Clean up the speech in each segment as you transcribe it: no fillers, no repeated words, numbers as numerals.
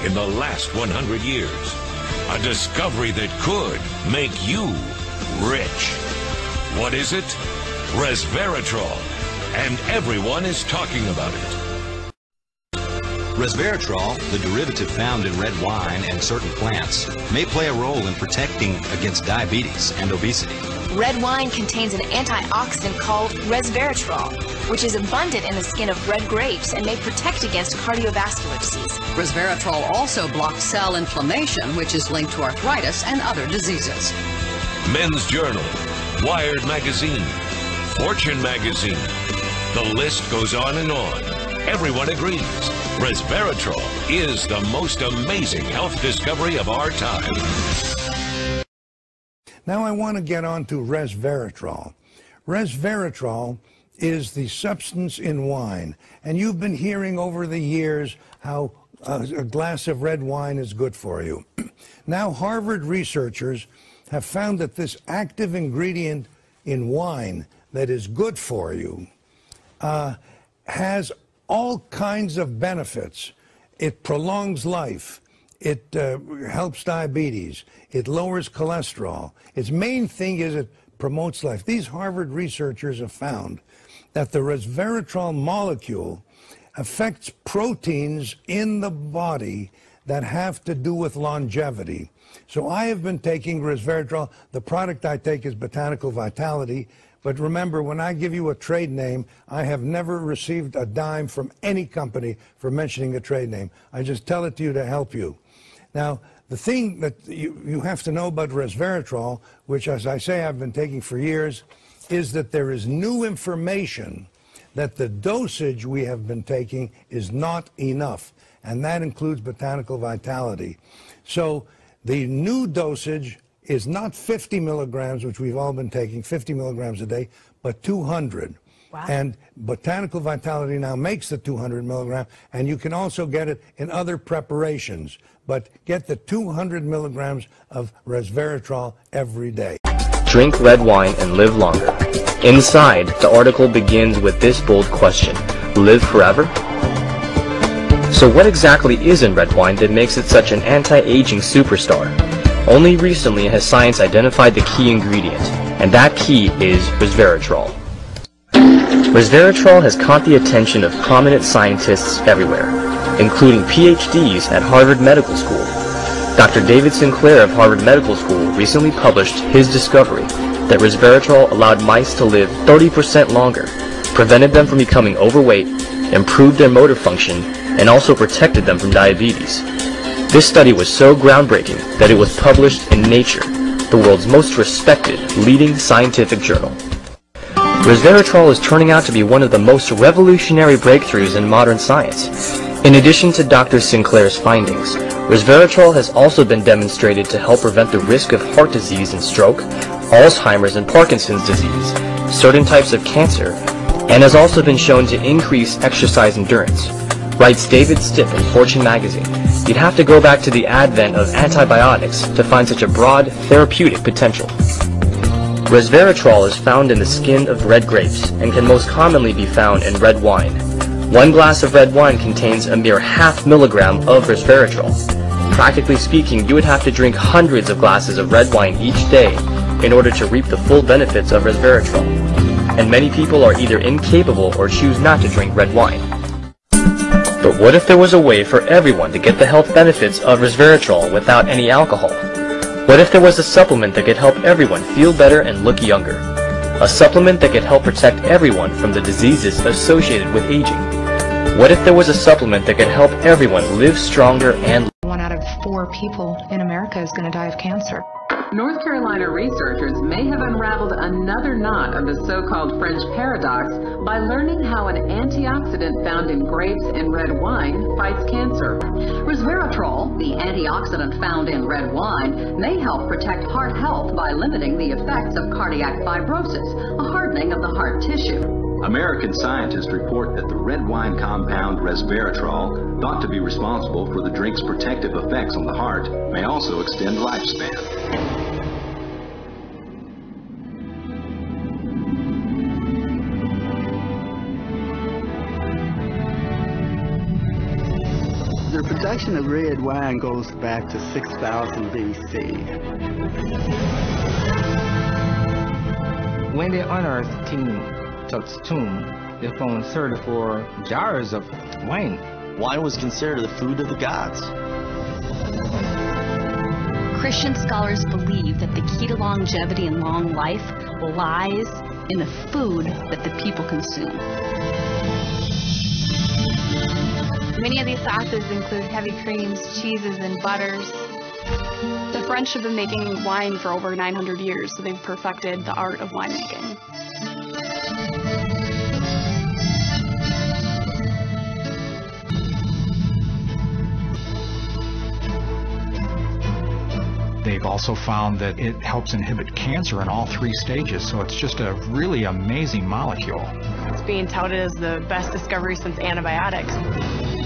in the last 100 years. A discovery that could make you rich. What is it? Resveratrol. And everyone is talking about it. Resveratrol, the derivative found in red wine and certain plants, may play a role in protecting against diabetes and obesity. Red wine contains an antioxidant called resveratrol, which is abundant in the skin of red grapes and may protect against cardiovascular disease. Resveratrol also blocks cell inflammation, which is linked to arthritis and other diseases. Men's Journal, Wired Magazine, Fortune Magazine. The list goes on and on. Everyone agrees. Resveratrol is the most amazing health discovery of our time. Now I want to get on to resveratrol. Resveratrol is the substance in wine, and you've been hearing over the years how a glass of red wine is good for you. Now Harvard researchers have found that this active ingredient in wine that is good for you has all kinds of benefits. It prolongs life. It helps diabetes. It lowers cholesterol. Its main thing is it promotes life. These Harvard researchers have found that the resveratrol molecule affects proteins in the body that have to do with longevity. So I have been taking resveratrol. The product I take is Botanical Vitality. But remember, when I give you a trade name, I have never received a dime from any company for mentioning a trade name. I just tell it to you to help you. Now, the thing that you have to know about resveratrol, which, as I say, I've been taking for years, is that there is new information that the dosage we have been taking is not enough, and that includes Botanical Vitality. So the new dosage is not 50 milligrams, which we've all been taking, 50 milligrams a day, but 200. Wow. And Botanical Vitality now makes the 200 milligram, and you can also get it in other preparations. But get the 200 milligrams of resveratrol every day. Drink red wine and live longer. Inside, the article begins with this bold question: live forever? So what exactly is in red wine that makes it such an anti-aging superstar? Only recently has science identified the key ingredient, and that key is resveratrol. Resveratrol has caught the attention of prominent scientists everywhere, including PhDs at Harvard Medical School. Dr. David Sinclair of Harvard Medical School recently published his discovery that resveratrol allowed mice to live 30% longer, prevented them from becoming overweight, improved their motor function, and also protected them from diabetes. This study was so groundbreaking that it was published in Nature, the world's most respected leading scientific journal. Resveratrol is turning out to be one of the most revolutionary breakthroughs in modern science. In addition to Dr. Sinclair's findings, resveratrol has also been demonstrated to help prevent the risk of heart disease and stroke, Alzheimer's and Parkinson's disease, certain types of cancer, and has also been shown to increase exercise endurance. Writes David Stipp in Fortune magazine, you'd have to go back to the advent of antibiotics to find such a broad therapeutic potential. Resveratrol is found in the skin of red grapes and can most commonly be found in red wine. One glass of red wine contains a mere ½ milligram of resveratrol. Practically speaking, you would have to drink hundreds of glasses of red wine each day in order to reap the full benefits of resveratrol. And many people are either incapable or choose not to drink red wine. But what if there was a way for everyone to get the health benefits of resveratrol without any alcohol? What if there was a supplement that could help everyone feel better and look younger? A supplement that could help protect everyone from the diseases associated with aging? What if there was a supplement that could help everyone live stronger and 1 out of 4 people in America is going to die of cancer. North Carolina researchers may have unraveled another knot of the so-called French paradox by learning how an antioxidant found in grapes and red wine fights cancer. Resveratrol, the antioxidant found in red wine, may help protect heart health by limiting the effects of cardiac fibrosis, a hardening of the heart tissue. American scientists report that the red wine compound resveratrol, thought to be responsible for the drink's protective effects on the heart, may also extend lifespan. Their production of red wine goes back to 6000 BC. When they unearthed King Tut's tomb, they found 34 jars of wine. Wine was considered the food of the gods. Christian scholars believe that the key to longevity and long life lies in the food that the people consume. Many of these sauces include heavy creams, cheeses, and butters. The French have been making wine for over 900 years, so they've perfected the art of winemaking. They've also found that it helps inhibit cancer in all 3 stages, so it's just a really amazing molecule. It's being touted as the best discovery since antibiotics.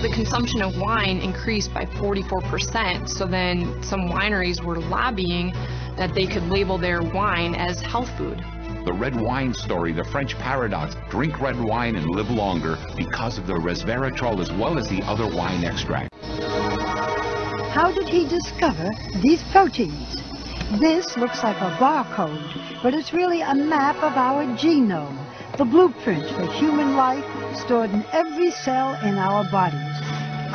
The consumption of wine increased by 44%, so then some wineries were lobbying that they could label their wine as health food. The red wine story, the French paradox, drink red wine and live longer because of the resveratrol as well as the other wine extract. How did he discover these proteins? This looks like a barcode, but it's really a map of our genome, the blueprint for human life stored in every cell in our bodies.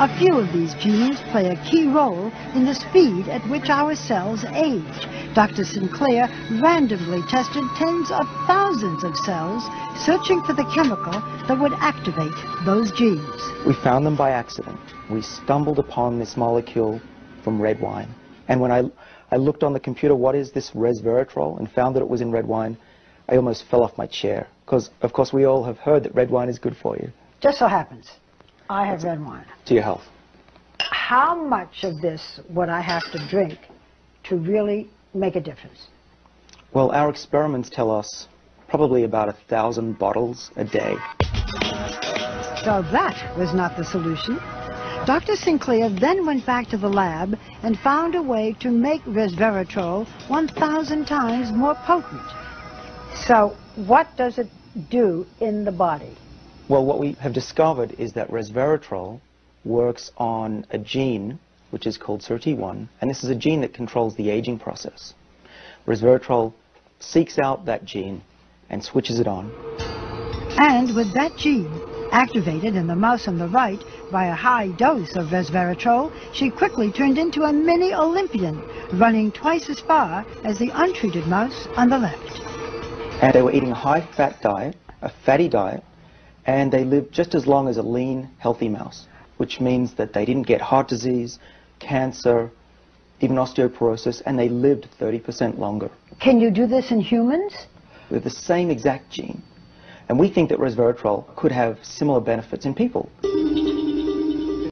A few of these genes play a key role in the speed at which our cells age. Dr. Sinclair randomly tested tens of thousands of cells, searching for the chemical that would activate those genes. We found them by accident. We stumbled upon this molecule from red wine. And when I looked on the computer, what is this resveratrol, and found that it was in red wine, I almost fell off my chair. Because, of course, we all have heard that red wine is good for you. Just so happens, I have red wine. To your health. How much of this would I have to drink to really make a difference? Well, our experiments tell us probably about 1,000 bottles a day. So that was not the solution. Dr. Sinclair then went back to the lab and found a way to make resveratrol 1,000 times more potent. So what does it do in the body? Well, what we have discovered is that resveratrol works on a gene which is called SIRT1, and this is a gene that controls the aging process. Resveratrol seeks out that gene and switches it on. And with that gene activated in the mouse on the right by a high dose of resveratrol, she quickly turned into a mini Olympian, running twice as far as the untreated mouse on the left. And they were eating a high-fat diet, a fatty diet, and they lived just as long as a lean, healthy mouse, which means that they didn't get heart disease, cancer, even osteoporosis, and they lived 30% longer. Can you do this in humans? With the same exact gene. And we think that resveratrol could have similar benefits in people.